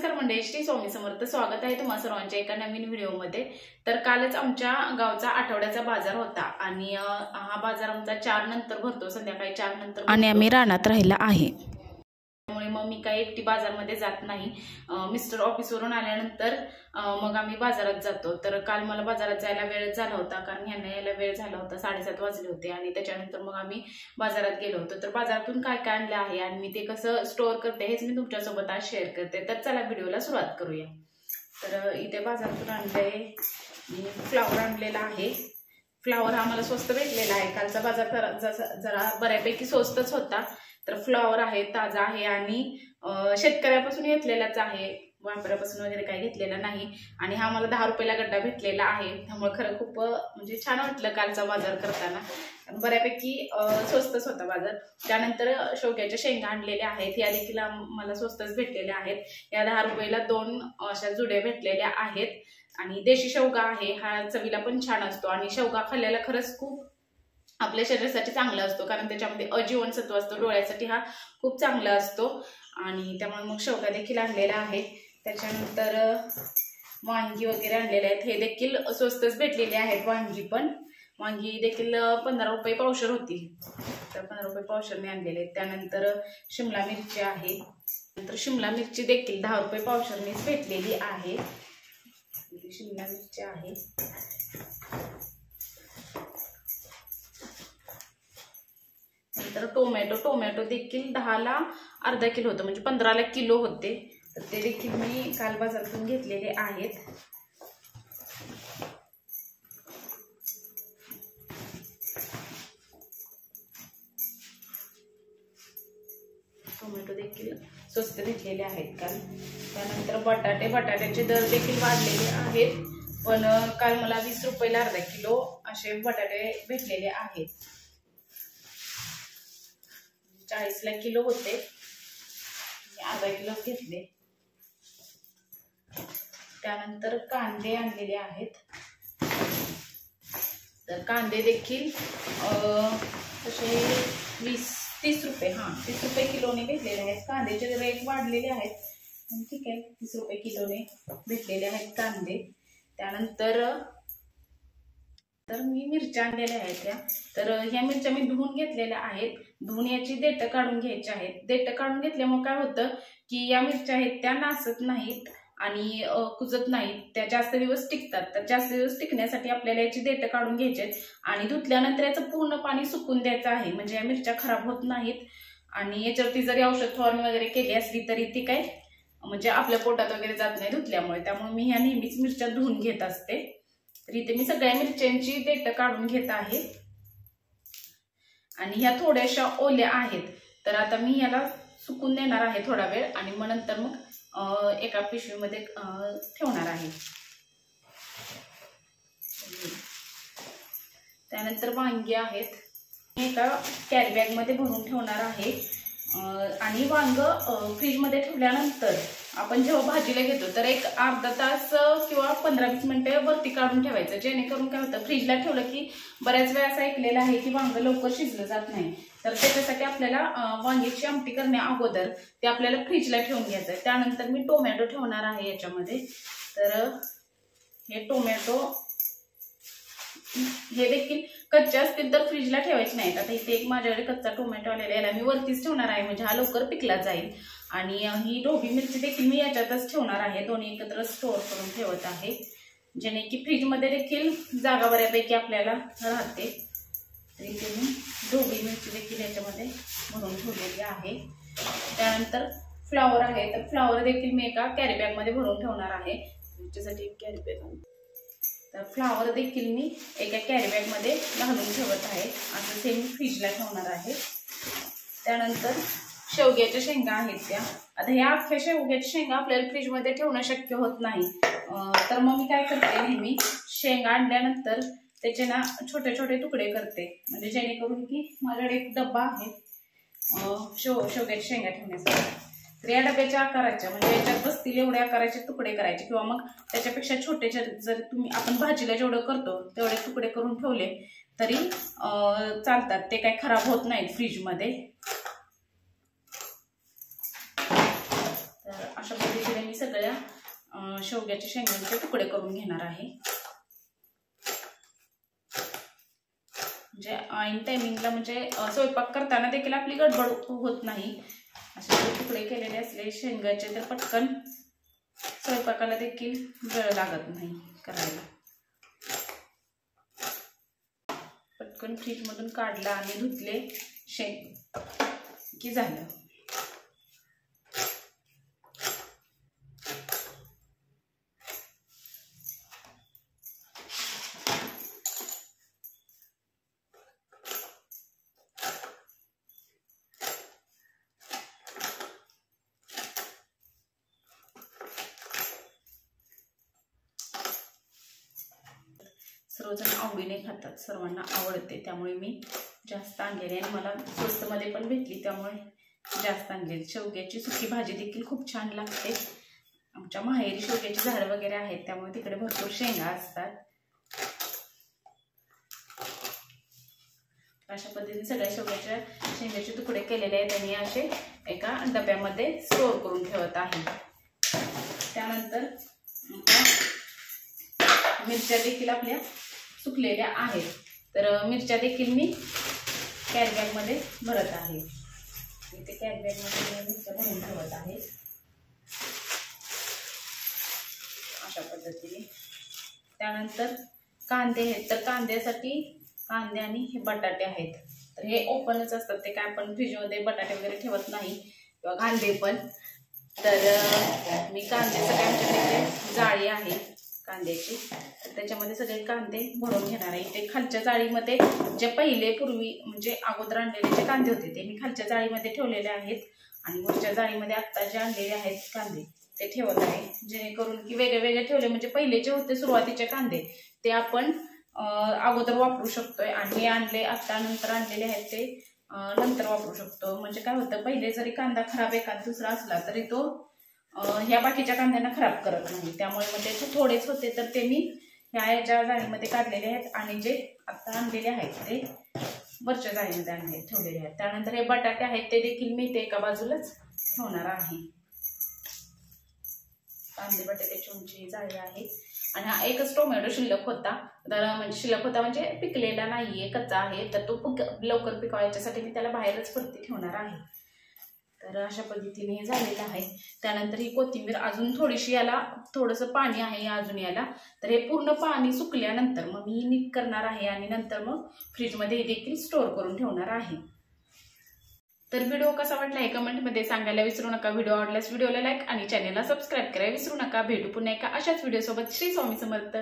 नमस्कार मंडळी, श्री स्वामी समर्थ. स्वागत आहे तुम्हा सर्वांच्या एका नवीन व्हिडिओमध्ये. तर कालच आमच्या गावचा आठवड्याचा बाजार होता आणि हा बाजार आमचा 4 नंतर भरतो, संध्याकाळी 4 नंतर, आणि आम्ही रानात राहिला आहे. त्यामुळे मग मी काही एकटी बाजारमध्ये जात नाही. मिस्टर ऑफिसवरून आल्यानंतर मग आम्ही बाजारात जातो. तर काल मला बाजारात जायला वेळ झाला होता, कारण ह्यांना यायला वेळ झाला होता, 7:30 वाजले होते. आणि त्याच्यानंतर मग आम्ही बाजारात गेलो होतो. तर बाजारातून काय काय आणलं आहे आणि मी ते कसं स्टोअर करते हेच मी तुमच्यासोबत आज शेअर करते. तर चला व्हिडिओला सुरुवात करूया. तर इथे बाजारातून आणले, फ्लावर आणलेला आहे. फ्लावर हा मला स्वस्त भेटलेला आहे. कालचा बाजार जरा बऱ्यापैकी स्वस्तच होता. तर फ्लावर आहे, ताजा आहे आणि शेतकऱ्यापासून घेतलेलाच आहे, वापरापासून वगैरे काही घेतलेला नाही. आणि हा मला 10 रुपयाला गड्डा भेटलेला आहे. त्यामुळे खरं खूप म्हणजे छान वाटलं कालचा बाजार करताना. बऱ्यापैकी स्वस्तच होता बाजार. त्यानंतर शेवग्याच्या शेंगा आणलेल्या आहेत, या देखील मला स्वस्तच भेटलेल्या आहेत. या 10 रुपयाला 2 अशा जुड्या भेटलेल्या आहेत. आणि देशी शेवगा आहे, हा चवीला पण छान असतो आणि शेवगा खाल्ल्याला खरंच खूप आपल्या शरीरासाठी चांगला असतो, कारण त्याच्यामध्ये अजीवनसत्व असतं. डोळ्यासाठी हा खूप चांगला असतो आणि त्यामुळे मग शेवगा देखील आणलेला आहे. त्याच्यानंतर वांगी वगैरे आणलेले आहेत, हे देखील स्वस्तच भेटलेले आहेत. वांगी देखील 15 रुपये पावशर होती, तर 15 रुपये पावशरने आणलेले आहेत. त्यानंतर शिमला मिरची आहे, नंतर शिमला मिरची देखील 10 रुपये पावशरनेच भेटलेली आहे. शिमला मिरची आहे. नंतर टोमॅटो देखील 10ला अर्धा किलो होतं, म्हणजे 15ला किलो होते. तर ते देखील मी काल बाजारातून घेतलेले आहेत. टोमॅटो देखील स्वस्त भेटलेले आहेत काल. त्यानंतर बटाट्याचे दर देखील वाढलेले आहेत, पण काल मला 20 रुपयाला अर्धा किलो असे बटाटे भेटलेले आहेत. 40ला किलो होते, अर्धा किलो घेतले. त्यानंतर कांदे आणलेले आहेत. तर कांदे देखील तसे 30 रुपये 30 रुपये किलोने भेटलेले आहेत. कांद्याचे रेट वाढलेले आहेत, ठीक आहे, 30 रुपये किलोने भेटलेले आहेत कांदे. त्यानंतर मी मिरच्या आणलेल्या आहेत. तर ह्या मिरच्या मी धुवून घेतलेल्या आहेत. धुवून याची देठं काढून घ्यायची आहेत. देठं काढून घेतल्यामुळे काय होतं की या मिरच्या आहेत त्या नासत नाहीत आणि कुजत नाहीत, त्या जास्त दिवस टिकतात. तर जास्त दिवस टिकण्यासाठी आपल्याला याची देठं काढून घ्यायची आहेत आणि धुतल्यानंतर याचं पूर्ण पाणी सुकून द्यायचं आहे, म्हणजे या मिरच्या खराब होत नाहीत. आणि याच्यावरती जरी औषध फवारणी वगैरे केली असली तरी ती काय म्हणजे आपल्या पोटात वगैरे जात नाही धुतल्यामुळे. त्यामुळे मी ह्या नेहमीच मिरच्या धुवून घेत असते. तर इथे मी सगळ्या मिरच्यांची देठं काढून घेत आहे आणि ह्या थोड्याशा ओल्या आहेत. तर आता मी ह्याला सुकून देणार आहे थोडा वेळ आणि मग नंतर मग एका पिशवीमध्ये ठेवणार आहे. त्यानंतर वांगी आहेत, एका कॅरी बॅग मध्ये भरून ठेवणार आहे. आणि वांग फ्रीजमध्ये ठेवल्यानंतर आपण जेव्हा भाजीला घेतो तर एक अर्धा तास किंवा 15-20 मिनिटे वरती काढून ठेवायचं, जेणेकरून काय होतं फ्रीजला ठेवलं की बऱ्याच वेळा असं ऐकलेलं आहे की वांग लवकर शिजलं जात नाही. तर त्याच्यासाठी आपल्याला वांग्याची आमटी करण्या अगोदर ते आपल्याला फ्रीजला ठेवून घ्यायचं आहे. त्यानंतर मी टोमॅटो ठेवणार आहे याच्यामध्ये. तर हे टोमॅटो हे देखील कच्चे असतील तर फ्रीजला ठेवायचे नाहीत. आता इथे एक माझ्याकडे कच्चा टोमॅटो आलेला, याला मी वरतीच ठेवणार आहे, म्हणजे हा लवकर पिकला जाईल. आणि ही ढोबळी मिरची देखील मी याच्यातच ठेवणार आहे, दोन्ही एकत्र स्टोअर करून ठेवत आहे, जेणे की फ्रीजमध्ये देखील जागा बऱ्यापैकी आपल्याला राहते. तर इथे मी ढोबळी मिरची देखील याच्यामध्ये भरून ठेवलेली आहे. त्यानंतर फ्लावर आहे, तर फ्लावर देखील मी एका कॅरी बॅग मध्ये भरून ठेवणार आहे. त्याच्यासाठी एक कॅरी बॅग, तर फ्लावर देखील मी एका कॅरी बॅग मध्ये घालून ठेवत आहे. असं सेम फ्रीजला ठेवणार आहे. त्यानंतर शेवग्याच्या शेंगा आहेत त्या. आता ह्या अख्ख्या शेवग्याच्या शेंगा आपल्याला फ्रीजमध्ये ठेवणं शक्य होत नाही. तर मग मी काय करते, नेहमी शेंगा आणल्यानंतर त्याचे ना छोटे छोटे तुकडे करते, म्हणजे जेणेकरून की माझ्याकडे एक डब्बा आहे शेवग्याच्या शेंगा ठेवण्यासाठी. तर या डब्याच्या आकाराच्या म्हणजे याच्यात बसतील एवढ्या आकाराचे तुकडे करायचे, किंवा मग त्याच्यापेक्षा छोटे जर तुम्ही आपण भाजीला जेवढं करतो तेवढे तुकडे करून ठेवले तरी चालतात, ते काही खराब होत नाहीत फ्रीजमध्ये. तर अशा पद्धतीने मी सगळ्या शेवग्याच्या शेंगांचे तुकडे करून घेणार आहे। म्हणजे ऐन टायमिंगला म्हणजे स्वयंपाक करताना देखील आपली गडबड होत नाही। असे तुकडे केलेले असले शेंगाचे तर पटकन स्वयंपाकाला देखील वेळ लागत नाही करायला। पटकन फ्रीज मधून काढला आणि धुतले शेंग की झालं। सर्वजण आवडीने खातात, सर्वांना आवडते, त्यामुळे मी जास्त आणलेली आणि मला स्वस्तमध्ये पण भेटली त्यामुळे जास्त आणलेली। शेवग्याची सुकी भाजी देखील खूप छान लागते। आमच्या माहेरी शेवग्याची झाडं वगैरे आहेत त्यामुळे तिकडे भरपूर शेंगा असतात। अशा पद्धतीने सगळ्या शेवग्याच्या शेंगाचे तुकडे केलेले आहेत आणि असे एका डब्यामध्ये स्टोर करून ठेवत आहे। त्यानंतर मिरच्या देखील आपल्या सुकलेल्या आहेत, तर मिरच्या देखील मी कॅरी बॅग मध्ये भरत आहे। इथे कॅरी बॅग मध्ये मिरच्या भरून ठेवत आहे अशा पद्धतीने। त्यानंतर कांदे आहेत, तर कांद्यासाठी कांदे आणि हे बटाटे आहेत, तर हे ओपनच असतात, ते काय आपण फ्रीज मध्ये बटाटे वगैरे ठेवत नाही किंवा कांदे पण। तर मी कांदे सगळे आमच्याकडे जाळी आहे कांद्याची, तर त्याच्यामध्ये सगळे कांदे भरून घेणार आहे। ते खालच्या जाळीमध्ये जे पहिले पूर्वी म्हणजे अगोदर आणलेले जे कांदे होते ते मी खालच्या जाळीमध्ये ठेवलेले आहेत आणि वरच्या जाळीमध्ये आत्ता जे आणलेले आहेत कांदे ते ठेवत आहे, जेणेकरून की वेगळे वेगळे ठेवले म्हणजे पहिले जे होते सुरुवातीचे कांदे ते आपण अगोदर वापरू शकतोय आणि हे आणले आता नंतर आणलेले आहेत ते नंतर वापरू शकतो। म्हणजे काय होतं, पहिले जरी कांदा खराब एखादा दुसरा असला तरी तो ह्या बाकीच्या कांद्यांना खराब करत नाही, त्यामुळे मग त्याचे थोडेच होते तर ते मी ह्या ज्या जाळीमध्ये काढलेले आहेत आणि जे आता आणलेले आहेत ते वरच्या जाळीमध्ये ठेवलेले आहेत। त्यानंतर हे बटाटे आहेत ते देखील मी ते एका बाजूलाच ठेवणार आहे। कांदे बटाट्याची उंची जाळी आहे आणि हा एकच टोमॅटो शिल्लक होता, तर म्हणजे शिल्लक होता म्हणजे पिकलेला नाहीये, कच्चा आहे, तर तो लवकर पिकवायच्यासाठी मी त्याला बाहेरच परती ठेवणार आहे। तर अशा पद्धतीने हे झालेलं आहे। त्यानंतर ही कोथिंबीर अजून थोडीशी, याला थोडंसं पाणी आहे अजून याला, तर हे पूर्ण पाणी सुकल्यानंतर मग मी नीट करणार आहे आणि नंतर मग फ्रीजमध्ये देखील स्टोअर करून ठेवणार आहे। तर व्हिडिओ कसा वाटला हे कमेंटमध्ये सांगायला विसरू नका। व्हिडिओ आवडल्यास व्हिडिओला लाईक आणि चॅनलला सबस्क्राईब करायला विसरू नका। भेटू पुन्हा एका अशाच व्हिडिओ सोबत। श्री स्वामी समर्थ।